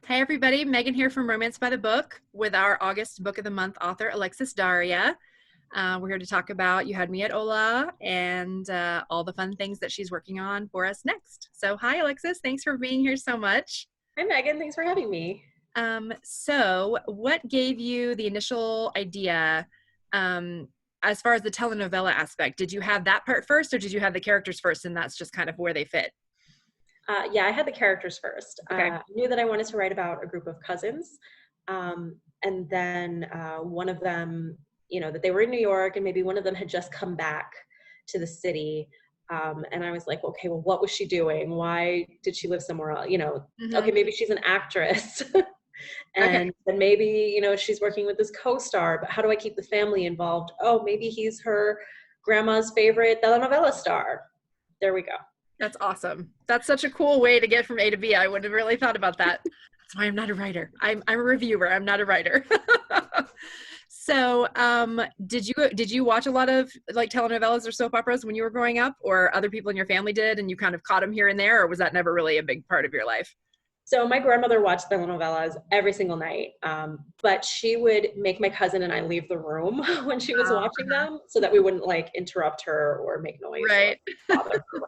Hi, everybody. Megan here from Romance by the Book with our August Book of the Month author, Alexis Daria. We're here to talk about You Had Me at Hola and all the fun things that she's working on for us next. So, hi, Alexis. Thanks for being here so much. Hi, Megan. Thanks for having me. So, what gave you the initial idea as far as the telenovela aspect? Did you have that part first, or did you have the characters first, and that's just kind of where they fit? Yeah, I had the characters first. Okay. I knew that I wanted to write about a group of cousins. And then one of them, that they were in New York and maybe one of them had just come back to the city. And I was like, okay, well, what was she doing? Why did she live somewhere else? Okay, Hmm. maybe she's an actress. Okay. And then maybe, she's working with this co-star, but how do I keep the family involved? Oh, maybe he's her grandma's favorite telenovela star. There we go. That's awesome. That's such a cool way to get from A to B. I wouldn't have really thought about that. That's why I'm not a writer. I'm a reviewer. I'm not a writer. So, did you watch a lot of like telenovelas or soap operas when you were growing up, or other people in your family did, and you kind of caught them here and there, or was that never really a big part of your life? So my grandmother watched telenovelas every single night, but she would make my cousin and I leave the room when she was watching Uh, them so that we wouldn't like interrupt her or make noise or right. bother her or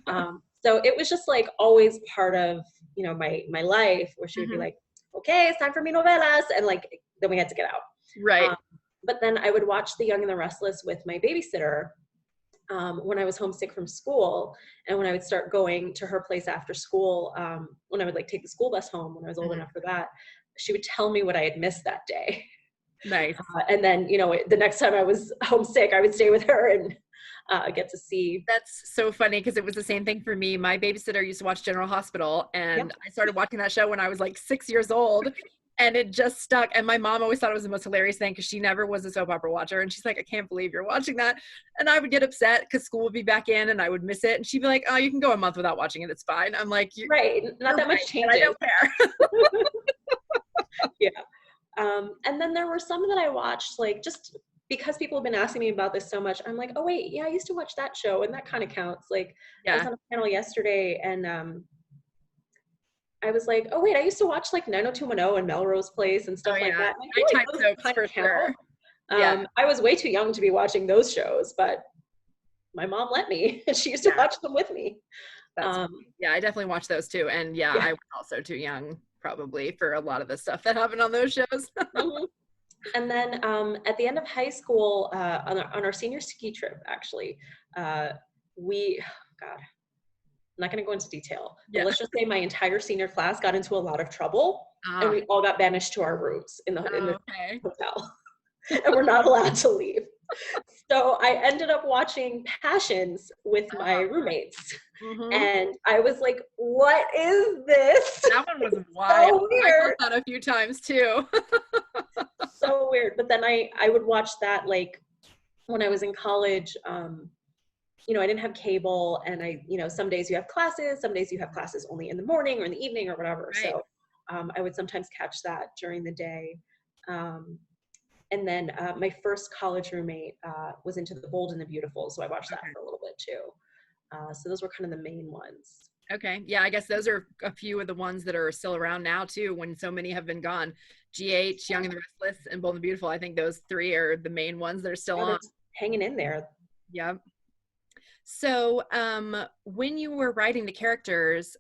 whatever. So it was just like always part of, my life where she would be Hmm. like, okay, it's time for me novelas. And like, then we had to get out. Right. Um, but then I would watch The Young and the Restless with my babysitter when I was homesick from school, and when I would start going to her place after school, when I would like take the school bus home when I was old Hmm. enough for that, she would tell me what I had missed that day. Nice. And then, the next time I was homesick, I would stay with her and get to see. That's so funny because it was the same thing for me. My babysitter used to watch General Hospital, Yep. and I started watching that show when I was like 6 years old, and it just stuck. And my mom always thought it was the most hilarious thing because she never was a soap opera watcher. And she's like, I can't believe you're watching that. And I would get upset because school would be back in and I would miss it. And she'd be like, oh, you can go a month without watching it. It's fine. I'm like, Right. Not you're that much right, but I changes. don't care. Yeah. And then there were some that I watched, like just because people have been asking me about this so much, I'm like, oh wait, yeah, I used to watch that show, and that kind of counts. Like, I was Yeah. on a panel yesterday, and I was like, oh wait, I used to watch like 90210 and Melrose Place and Oh, stuff like yeah. that. And I feel like Nighttime those soaps kind for of sure. count. Yeah. I was way too young to be watching those shows, but my mom let me, and she used to Yeah. watch them with me. That's Um, funny. Yeah, I definitely watched those too. And yeah, yeah. I was also too young probably for a lot of the stuff that happened on those shows. Mhm. And then at the end of high school, on our senior ski trip, actually, we, God, I'm not going to go into detail, but Yeah. let's just say my entire senior class got into a lot of trouble, and Ah, we all got banished to our rooms in the oh, okay. hotel, and we're not allowed to leave. So I ended up watching Passions with my roommates, Hmm. and I was like, "What is this?" That one was wild. So I felt weird, that a few times too. so weird. But then I would watch that like when I was in college. I didn't have cable, and some days you have classes, some days you have classes only in the morning or in the evening or whatever. Right. So I would sometimes catch that during the day. Um, and then my first college roommate was into The Bold and the Beautiful, so I watched that Okay. for a little bit too. So those were kind of the main ones. Okay. Yeah, I guess those are a few of the ones that are still around now too, when so many have been gone. GH, Young and the Restless, and Bold and the Beautiful. I think those three are the main ones that are still Yeah, they're on. just hanging in there. Yeah. So, when you were writing the characters,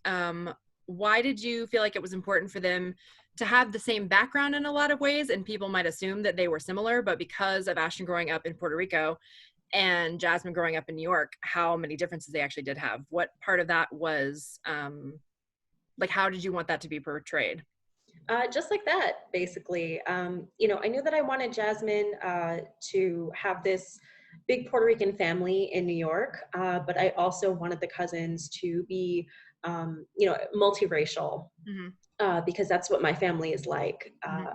why did you feel like it was important for them to have the same background in a lot of ways? And people might assume that they were similar, but because of Ashton growing up in Puerto Rico and Jasmine growing up in New York, how many differences they actually did have? What part of that was like, how did you want that to be portrayed? Just like that, basically. I knew that I wanted Jasmine to have this big Puerto Rican family in New York, but I also wanted the cousins to be, multiracial, Hmm. because that's what my family is like. Hmm.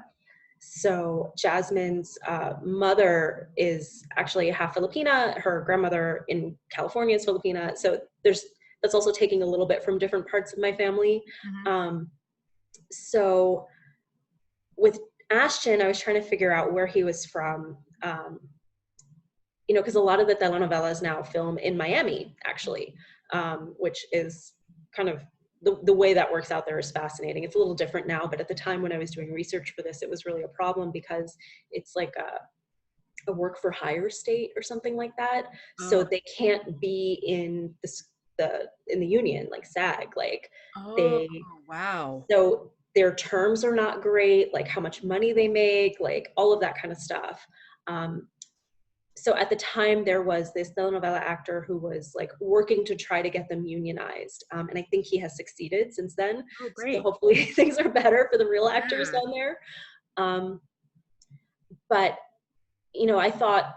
So Jasmine's mother is actually half Filipina. Her grandmother in California is Filipina. So that's also taking a little bit from different parts of my family. Hmm. Um, so with Ashton, I was trying to figure out where he was from. Because a lot of the telenovelas now film in Miami, actually, which is kind of the way that works out there is fascinating. It's a little different now, but at the time when I was doing research for this, it was really a problem because it's like a work for hire state or something like that. So Oh. they can't be in in the union, like SAG, like Oh, they, wow. so their terms are not great, like how much money they make, like all of that kind of stuff. Um, so at the time there was this telenovela actor who was like working to try to get them unionized. And I think he has succeeded since then. Oh, So great. hopefully things are better for the real actors Yeah. down there. Um, but, you know, I thought,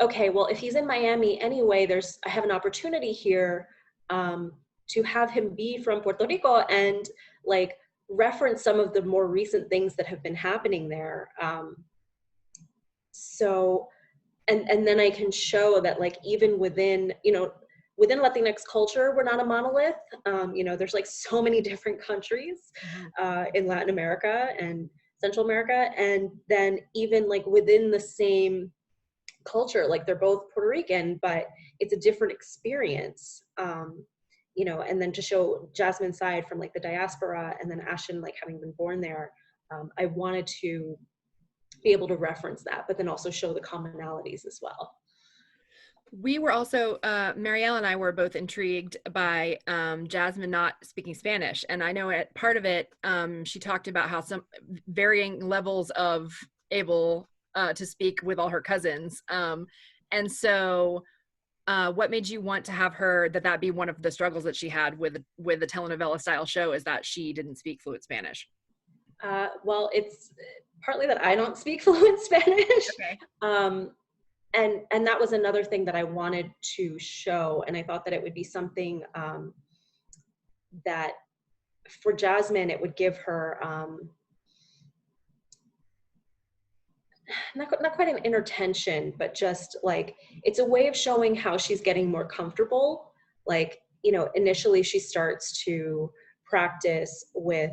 okay, well, if he's in Miami anyway, I have an opportunity here to have him be from Puerto Rico and like reference some of the more recent things that have been happening there. So and then I can show that like even within, you know, within Latinx culture, we're not a monolith. You know, there's like so many different countries Mhm. in Latin America and Central America, and then even like within the same culture, like they're both Puerto Rican, but it's a different experience. You know, and then to show Jasmine's side from like the diaspora, and then Ashton like having been born there, I wanted to be able to reference that, but then also show the commonalities as well. We were also, Marielle and I were both intrigued by Jasmine not speaking Spanish. And I know at part of it, she talked about how some varying levels of able to speak with all her cousins. And so what made you want to have her, that be one of the struggles that she had with the telenovela style show, is that she didn't speak fluent Spanish? Well, it's partly that I don't speak fluent Spanish. Okay. And that was another thing that I wanted to show. And I thought that it would be something that for Jasmine, it would give her not quite an inner tension, but just like, it's a way of showing how she's getting more comfortable. Like, you know, initially she starts to practice with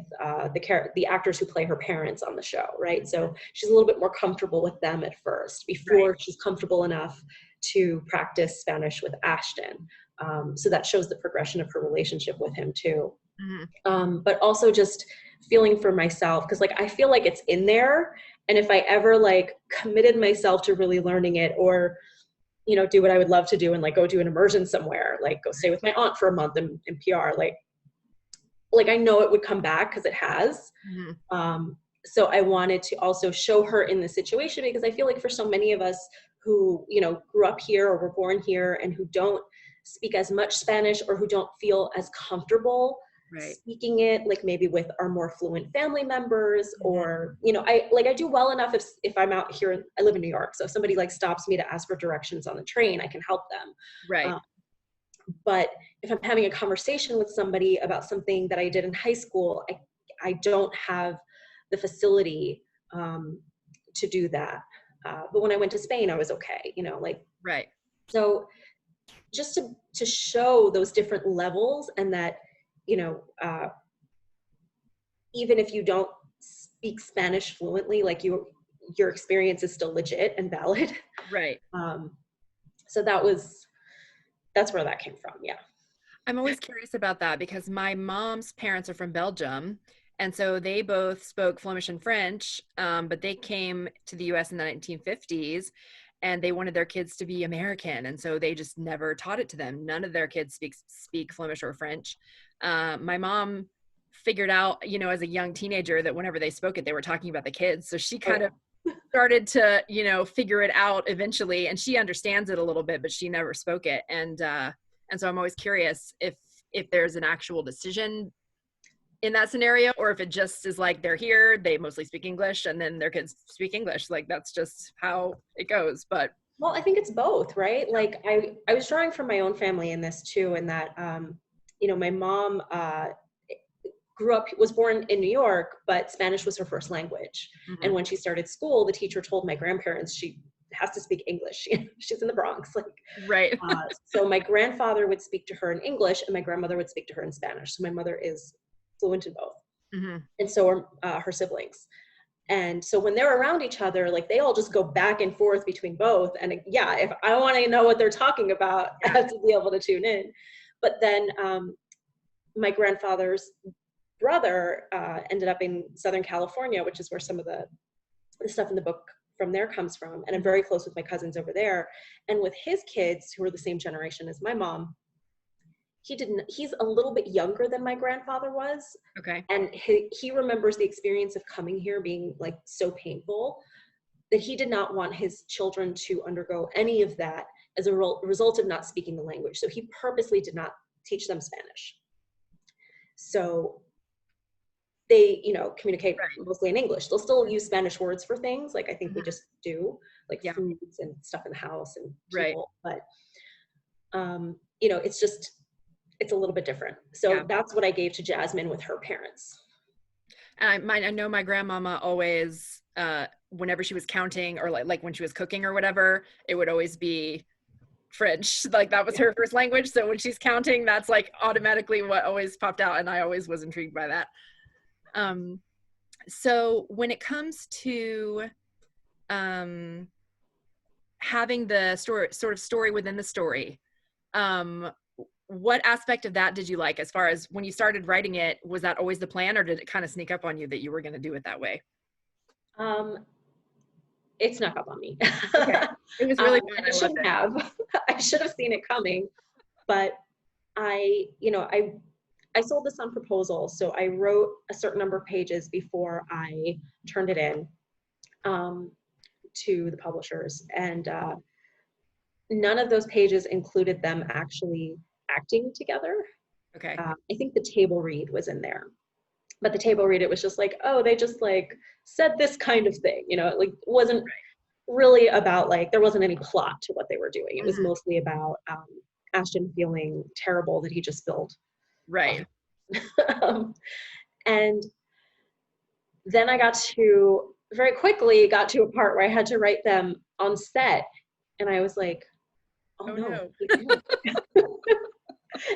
the actors who play her parents on the show, right? So she's a little bit more comfortable with them at first Right. before she's comfortable enough to practice Spanish with Ashton. So that shows the progression of her relationship with him too. Hmm. But also just feeling for myself, because like I feel like it's in there, and if I ever like committed myself to really learning it, or you know, do what I would love to do and like go do an immersion somewhere, like go stay with my aunt for a month in PR, like I know it would come back because it has. Hmm. So I wanted to also show her in the situation, because I feel like for so many of us who, you know, grew up here or were born here and who don't speak as much Spanish, or who don't feel as comfortable Right. speaking it, like maybe with our more fluent family members, Hmm. or, you know, I do well enough if I'm out here, I live in New York, so if somebody like stops me to ask for directions on the train, I can help them. Right. Um, but if I'm having a conversation with somebody about something that I did in high school, I don't have the facility to do that. But when I went to Spain, I was okay, you know, like, Right. so just to show those different levels, and that, you know, even if you don't speak Spanish fluently, like your experience is still legit and valid. Right. Um, so that's where that came from. Yeah. I'm always curious about that because my mom's parents are from Belgium. And so they both spoke Flemish and French, but they came to the US in the 1950s and they wanted their kids to be American. And so they just never taught it to them. None of their kids speak Flemish or French. My mom figured out, you know, as a young teenager that whenever they spoke it, they were talking about the kids. So she Oh kind of yeah. started to, you know, figure it out eventually. And she understands it a little bit, but she never spoke it. And so I'm always curious if there's an actual decision in that scenario, or if it just is like they're here, they mostly speak English, and then their kids speak English. Like that's just how it goes. But Well, I think it's both, right? Like I was drawing from my own family in this too, in that you know, my mom was born in New York, but Spanish was her first language. And mhm, when she started school, the teacher told my grandparents she has to speak English. She's in the Bronx, like. right. So my grandfather would speak to her in English, and my grandmother would speak to her in Spanish. So my mother is fluent in both, Mhm. and so are her siblings. And so when they're around each other, like they all just go back and forth between both. And yeah, if I want to know what they're talking about, I have to be able to tune in. But then my grandfather's brother ended up in Southern California, which is where some of the stuff in the book from there comes from. And I'm very close with my cousins over there. And with his kids, who are the same generation as my mom, he's a little bit younger than my grandfather was. Okay. And he remembers the experience of coming here being like so painful that he did not want his children to undergo any of that as a result of not speaking the language. So he purposely did not teach them Spanish. So they, communicate mostly in English. They'll still use Spanish words for things. Like I think we just do, like foods and stuff in the house and people. But, it's a little bit different. So that's what I gave to Jasmine with her parents. I know my grandmama always, whenever she was counting or like when she was cooking or whatever, it would always be French. Like that was her first language. So when she's counting, that's like automatically what always popped out. And I always was intrigued by that. So when it comes to having the story within the story, what aspect of that did you like? As far as when you started writing it, was that always the plan, or did it kind of sneak up on you that you were going to do it that way? It snuck up on me. Okay. It was really fun. I shouldn't have. I should have seen it coming, but I sold this on proposal, so I wrote a certain number of pages before I turned it in to the publishers, and none of those pages included them actually acting together. Okay. I think the table read was in there, but the table read, it was just like, oh, they just like said this kind of thing, like it wasn't really about like, there wasn't any plot to what they were doing. It was mostly about Ashton feeling terrible that he just spilled. Right. And then I very quickly got to a part where I had to write them on set, and I was like, oh no.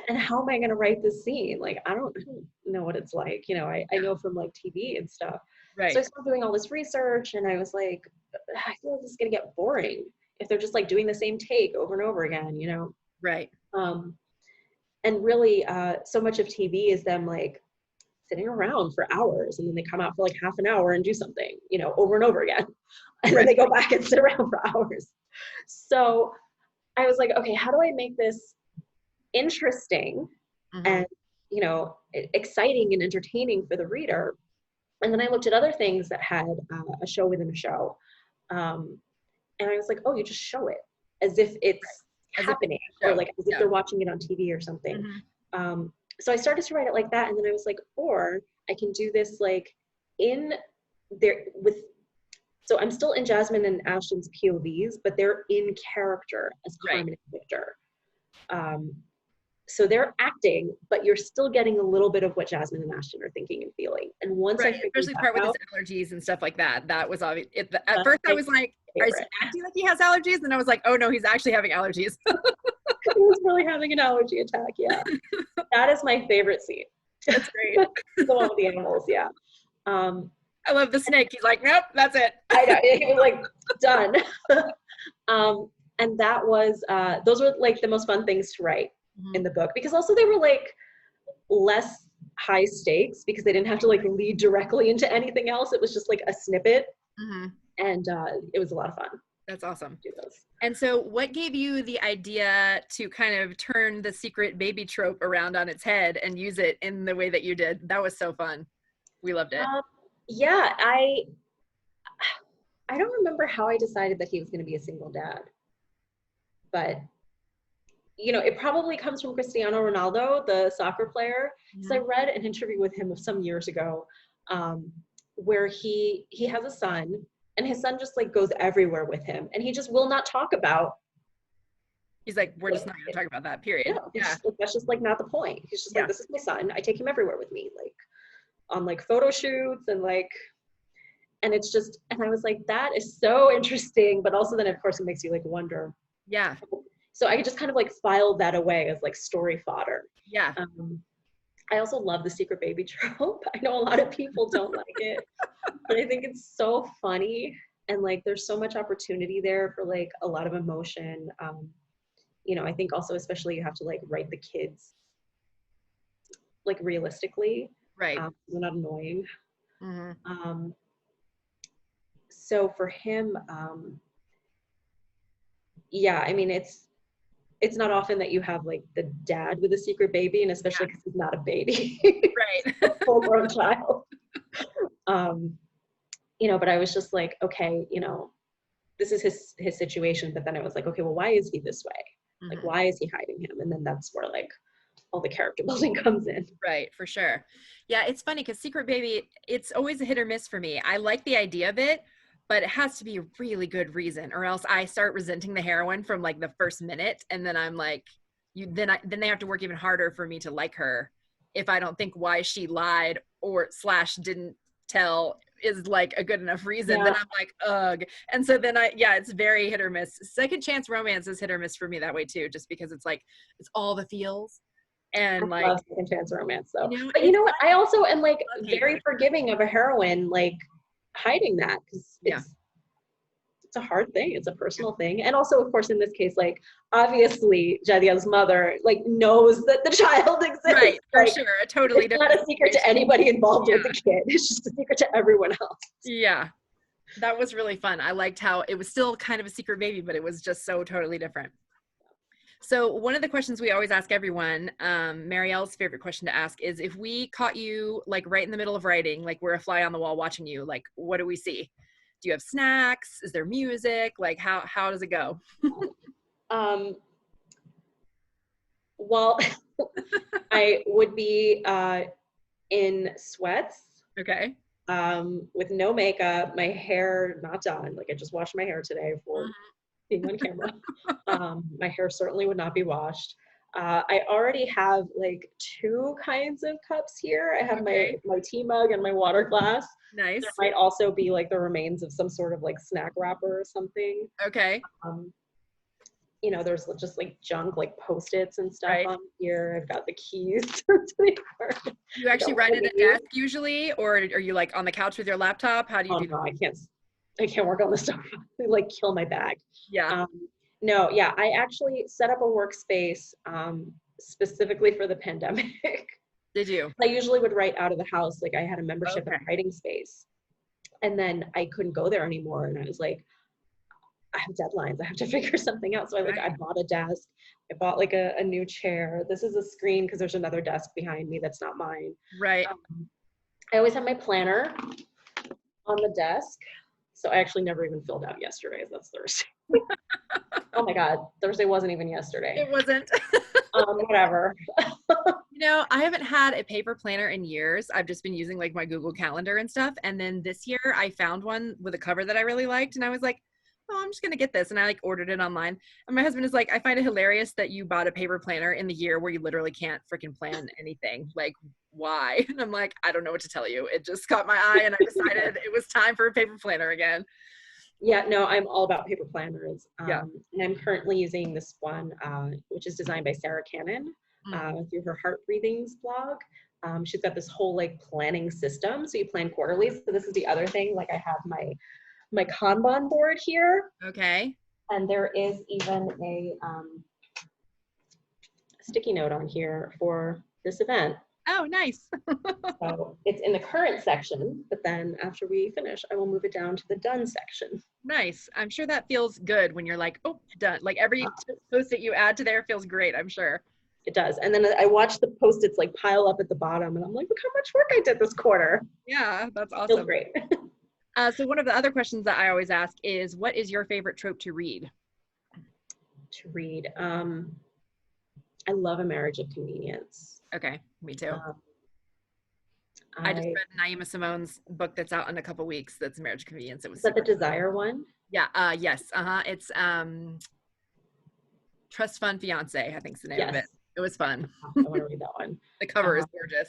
And how am I going to write this scene? Like, I don't know what it's like. I know from like TV and stuff. Right. So I started doing all this research, and I was like, I feel like this is going to get boring if they're just like doing the same take over and over again, Right. And really, so much of TV is them like sitting around for hours, and then they come out for like half an hour and do something, over and over again. And then they go back and sit around for hours. So I was like, okay, how do I make this interesting and, exciting and entertaining for the reader? And then I looked at other things that had a show within a show. And I was like, oh, you just show it as if it's happening, or like as if they're watching it on TV or something. So I started to write it like that, and then I was like, or I can do this like in there with, so I'm still in Jasmine and Ashton's POVs, but they're in character as Carmen and Victor. So they're acting, but you're still getting a little bit of what Jasmine and Ashton are thinking and feeling. And once I figured especially that part with out, his allergies and stuff like that, that was obvious. At first I was like, is he acting like he has allergies? And I was like, oh no, he's actually having allergies. He was really having an allergy attack. Yeah. That is my favorite scene. That's great. The one with the animals. Yeah. I love the snake. He's like, nope, that's it. I know. He was like, done. And that was, those were like the most fun things to write in the book, because also they were like less high stakes because they didn't have to like lead directly into anything else. It was just like a snippet. And it was a lot of fun. That's awesome. And so what gave you the idea to kind of turn the secret baby trope around on its head and use it in the way that you did? That was so fun. We loved it. Yeah, I don't remember how I decided that he was going to be a single dad, but it probably comes from Cristiano Ronaldo, the soccer player. Because I read an interview with him some years ago, where he has a son, and his son just like goes everywhere with him, and he just will not talk about. He's like, we're just not going to talk about that, period. That's just like not the point. He's just like, this is my son. I take him everywhere with me, like on like photo shoots and like, and it's just, and I was like, that is so interesting. But also then of course it makes you like wonder. Yeah. So I could just kind of like file that away as like story fodder. Yeah. I also love the secret baby trope. I know a lot of people don't like it, but I think it's so funny. And like, there's so much opportunity there for like a lot of emotion. I think also, especially you have to like write the kids like realistically. Right. They're not annoying. Hmm. So for him, yeah, I mean, it's not often that you have like the dad with a secret baby, and especially because he's not a baby, Right. a full-grown child. Um, but I was just like, okay, this is his situation. But then I was like, okay, well, why is he this way? Like, Hmm. why is he hiding him? And then that's where like all the character building comes in. Right, for sure. Yeah, it's funny because Secret Baby, it's always a hit or miss for me. I like the idea of it, but it has to be a really good reason, or else I start resenting the heroine from like the first minute, and then I'm like, then they have to work even harder for me to like her if I don't think why she lied or slash didn't tell is like a good enough reason. Then Yeah, I'm like, ugh. And so then yeah, it's very hit or miss. Second chance romance is hit or miss for me that way too, just because it's like it's all the feels I and like love second chance romance though. But you it's know what? I also am like love very haters. forgiving of a heroine like hiding that, because Yeah. it's a hard thing. It's a personal thing. And also, of course, in this case, like obviously Jadia's mother like knows that the child exists. Right, for Like sure. A totally it's not different a secret to situation. anybody involved Yeah. with the kid. It's just a secret to everyone else. Yeah. That was really fun. I liked how it was still kind of a secret baby, but it was just so totally different. So one of the questions we always ask everyone, Marielle's favorite question to ask is if we caught you like right in the middle of writing, like we're a fly on the wall watching you, like what do we see? Do you have snacks? Is there music? Like how does it go? Um, well, I would be in sweats, Okay. with no makeup, my hair not done. Like I just washed my hair today for being on camera. My hair certainly would not be washed. I already have like two kinds of cups here. I have Okay. my tea mug and my water glass. There Nice. might also be like the remains of some sort of like snack wrapper or something. Okay. Um, there's just like junk, like Post-its and stuff Right. on here. I've got the keys to the apartment. You I got actually one write of at a these. desk usually, or are you like on the couch with your laptop? How do you Oh do that? no, I can't work on this stuff. They like kill my back. Yeah. Um, no, yeah, I actually set up a workspace specifically for the pandemic. Did you? I usually would write out of the house. Like I had a membership at Okay. a writing space, and then I couldn't go there anymore. And I was like, I have deadlines. I have to figure something out. So I Right. bought a desk. I bought like a new chair. This is a screen because there's another desk behind me that's not mine. Right. Um, I always have my planner on the desk. So I actually never even filled out yesterday's. That's Thursday. Oh my God, Thursday wasn't even yesterday. It wasn't. Whatever. I haven't had a paper planner in years. I've just been using like my Google Calendar and stuff. And then this year I found one with a cover that I really liked. And I was like, oh, I'm just going to get this. And I like ordered it online. And my husband is like, I find it hilarious that you bought a paper planner in the year where you literally can't freaking plan anything. Like, why? And I'm like, I don't know what to tell you. It just caught my eye and I decided it was time for a paper planner again. Yeah, no, I'm all about paper planners. Yeah. And I'm currently using this one, which is designed by Sarah Cannon Mm. through her Heart Breathings blog. She's got this whole like planning system. So you plan quarterly. So this is the other thing. Like I have my Kanban board here. Okay. And there is even a sticky note on here for this event. Oh, nice. So it's in the current section, but then after we finish, I will move it down to the done section. Nice. I'm sure that feels good when you're like, oh, done. Like every post that you add to there feels great, I'm sure. It does. And then I watch the Post-its like pile up at the bottom and I'm like, look how much work I did this quarter. Yeah, that's Feels awesome. great. So one of the other questions that I always ask is, what is your favorite trope to read? To read. I love A Marriage of Convenience. Okay, me too. Um, I just read Naima Simone's book that's out in a couple weeks. That's Marriage of Convenience. It was is that the super. Desire one? Yeah. Yes. It's Trust Fund Fiance, I think's the name of it. Yes. It was fun. I want to read that one. The cover is gorgeous.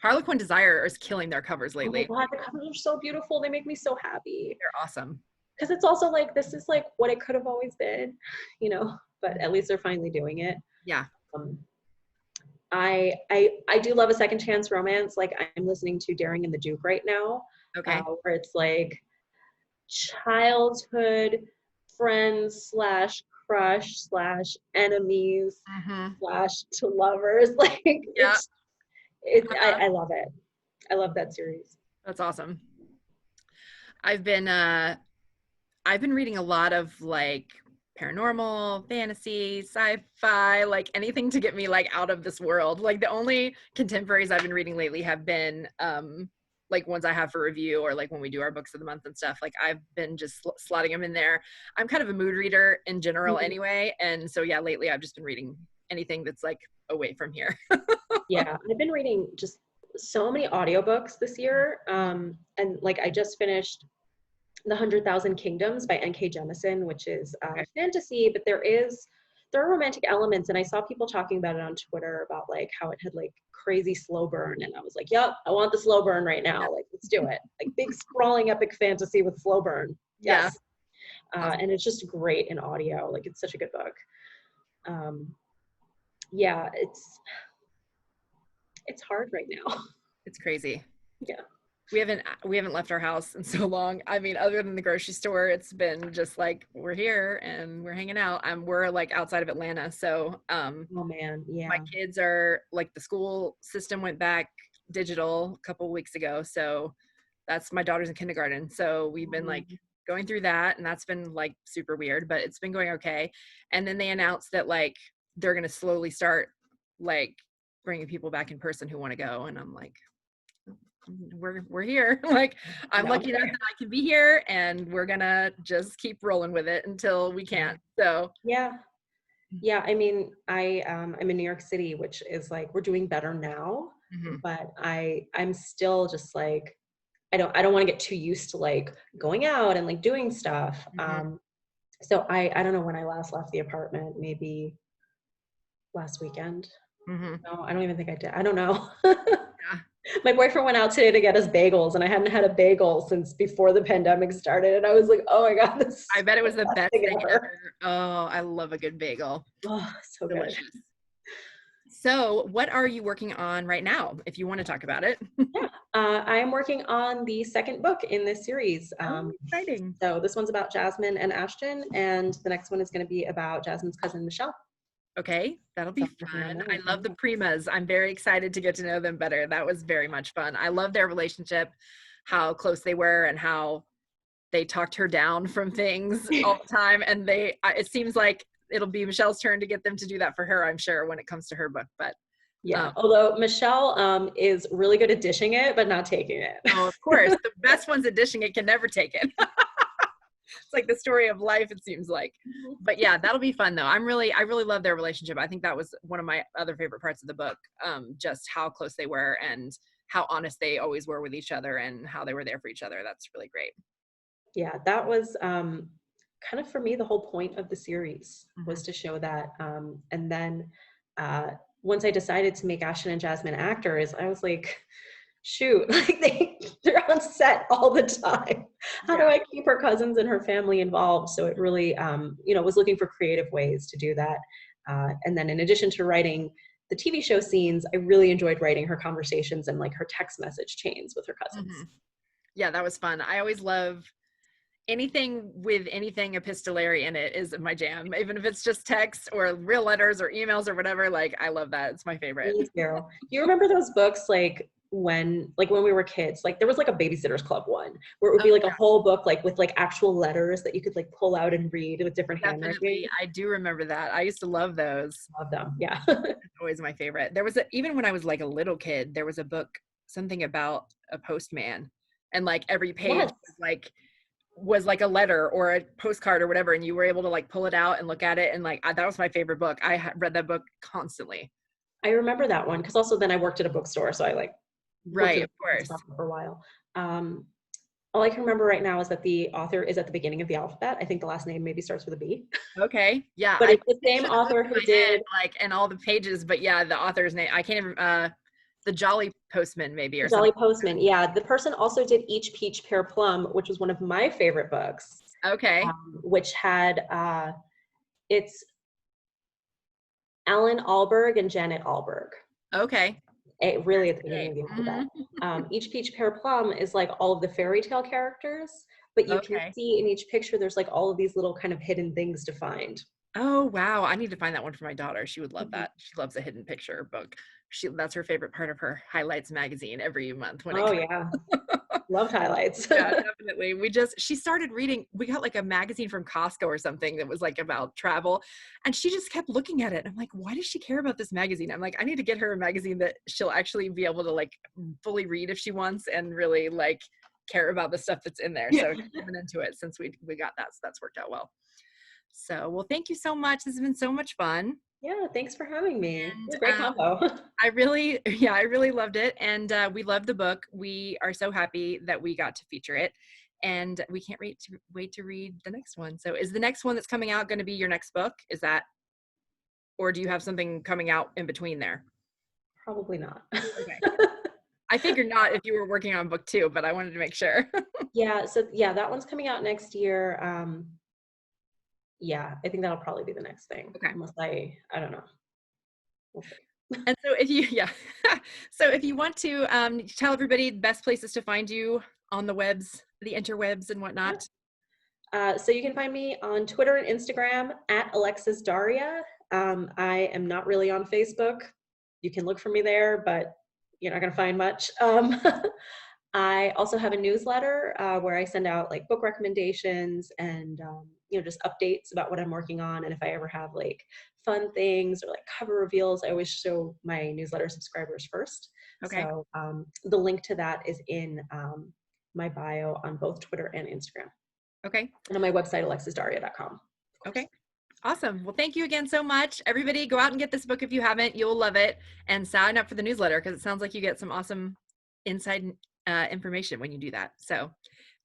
Harlequin Desire is killing their covers Oh my lately. God, the covers are so beautiful. They make me so happy. They're awesome. Because it's also like, this is like what it could have always been, but at least they're finally doing it. Yeah. I do love a second chance romance. Like I'm listening to Daring and the Duke right now, Okay. where it's like childhood friends slash crush slash enemies slash to lovers. Like Yeah. I love it. I love that series. That's awesome. I've been reading a lot of like paranormal, fantasy, sci-fi, like anything to get me like out of this world. Like the only contemporaries I've been reading lately have been like ones I have for review or like when we do our books of the month and stuff. Like I've been just slotting them in there. I'm kind of a mood reader in general anyway, and so yeah, lately I've just been reading anything that's like away from here. Yeah, I've been reading just so many audiobooks this year. And like I just finished The 100,000 Kingdoms by N.K. Jemisin, which is fantasy, but there are romantic elements. And I saw people talking about it on Twitter about like how it had like crazy slow burn. And I was like, yep, I want the slow burn right now. Like, let's do it. Like big sprawling epic fantasy with slow burn. Yes. Awesome. And it's just great in audio. Like it's such a good book. Yeah, it's hard right now. It's crazy. Yeah. We haven't left our house in so long. I mean, other than the grocery store, it's been just like we're here and we're hanging out. We're like outside of Atlanta, so Oh man, yeah. my kids are like the school system went back digital a couple of weeks ago, so that's my daughter's in kindergarten. So we've been like going through that, and that's been like super weird, but it's been going okay. And then they announced that like they're gonna slowly start like bringing people back in person who want to go, and I'm like, we're here. Like I'm lucky enough that I can be here, and we're gonna just keep rolling with it until we can't. So yeah. I mean, I'm in New York City, which is like we're doing better now, but I'm still just like I don't want to get too used to like going out and like doing stuff. So I don't know when I last left the apartment, maybe last weekend. No, I don't even think I did. I don't know. My boyfriend went out today to get us bagels, and I hadn't had a bagel since before the pandemic started. And I was like, oh my God, I bet it was the best thing ever. Oh, I love a good bagel. Oh, so delicious. Good. So what are you working on right now, if you want to talk about it? Yeah, I am working on the second book in this series. Exciting. So this one's about Jasmine and Ashton, and the next one is going to be about Jasmine's cousin, Michelle. Okay, that'll be fun. I love the Primas. I'm very excited to get to know them better. That was very much fun. I love their relationship, how close they were and how they talked her down from things all the time. And it seems like it'll be Michelle's turn to get them to do that for her, I'm sure, when it comes to her book. But yeah, although Michelle is really good at dishing it, but not taking it. Oh, of course. The best ones at dishing it can never take it. It's like the story of life, it seems like. But yeah, that'll be fun though. I really love their relationship. I think that was one of my other favorite parts of the book, just how close they were and how honest they always were with each other and how they were there for each other. That's really great. Yeah, that was kind of for me the whole point of the series was to show that. And then once I decided to make Ashton and Jasmine actors, I was like, shoot, like they're on set all the time. How do I keep her cousins and her family involved? So it really, was looking for creative ways to do that. And then in addition to writing the TV show scenes, I really enjoyed writing her conversations and like her text message chains with her cousins. Yeah, that was fun. I always love anything with anything epistolary in it is my jam, even if it's just text or real letters or emails or whatever. Like I love that. It's my favorite. Me too. Do you remember those books like when we were kids, like there was like a Babysitter's Club one where it would be like a whole book like with like actual letters that you could like pull out and read with different handwriting? I do remember that. I used to love those. Love them. Yeah. Always my favorite. There was even when I was like a little kid, there was a book, something about a postman, and like every page was like a letter or a postcard or whatever, and you were able to like pull it out and look at it, and like that was my favorite book. I read that book constantly. I remember that one because also then I worked at a bookstore, so I like of course for a while. All I can remember right now is that the author is at the beginning of the alphabet. I think the last name maybe starts with a B. Okay, yeah, but it's the same author who did like and all the pages, but yeah, the author's name I can't even. The Jolly Postman, maybe, or Jolly something. Postman, yeah. The person also did Each Peach Pear Plum, which was one of my favorite books. Okay. Which had it's Alan Alberg and Janet Alberg. Okay. Really at the beginning of the alphabet. Each Peach Pear Plum is like all of the fairy tale characters, but you can see in each picture there's like all of these little kind of hidden things to find. Oh, wow. I need to find that one for my daughter. She would love that. She loves a hidden picture book. That's her favorite part of her highlights magazine every month when it Oh comes. yeah, loved highlights. Yeah, definitely. She started reading, we got like a magazine from Costco or something that was like about travel. And she just kept looking at it. I'm like, why does she care about this magazine? I'm like, I need to get her a magazine that she'll actually be able to like fully read if she wants and really like care about the stuff that's in there. Yeah. So she's been into it since we got that. So that's worked out well. So, well, thank you so much. This has been so much fun. Yeah, thanks for having me. And It was a great combo. I really, yeah, I really loved it. And we love the book. We are so happy that we got to feature it. And we can't wait to read the next one. So is the next one that's coming out going to be your next book? Is that, or do you have something coming out in between there? Probably not. Okay. I figured not if you were working on book 2, but I wanted to make sure. Yeah, so yeah, that one's coming out next year. Yeah, I think that'll probably be the next thing, Okay. unless I don't know. We'll see. And so if you, yeah, so if you want to tell everybody the best places to find you on the webs, the interwebs and whatnot. So you can find me on Twitter and Instagram at Alexis Daria. I am not really on Facebook. You can look for me there, but you're not going to find much. I also have a newsletter where I send out like book recommendations and just updates about what I'm working on. And if I ever have like fun things or like cover reveals, I always show my newsletter subscribers first. Okay. So the link to that is in my bio on both Twitter and Instagram. Okay. And on my website, alexisdaria.com. Okay. Awesome. Well, thank you again so much. Everybody go out and get this book if you haven't. You'll love it. And sign up for the newsletter because it sounds like you get some awesome inside information when you do that. So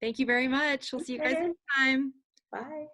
thank you very much. We'll see you guys next time. Bye.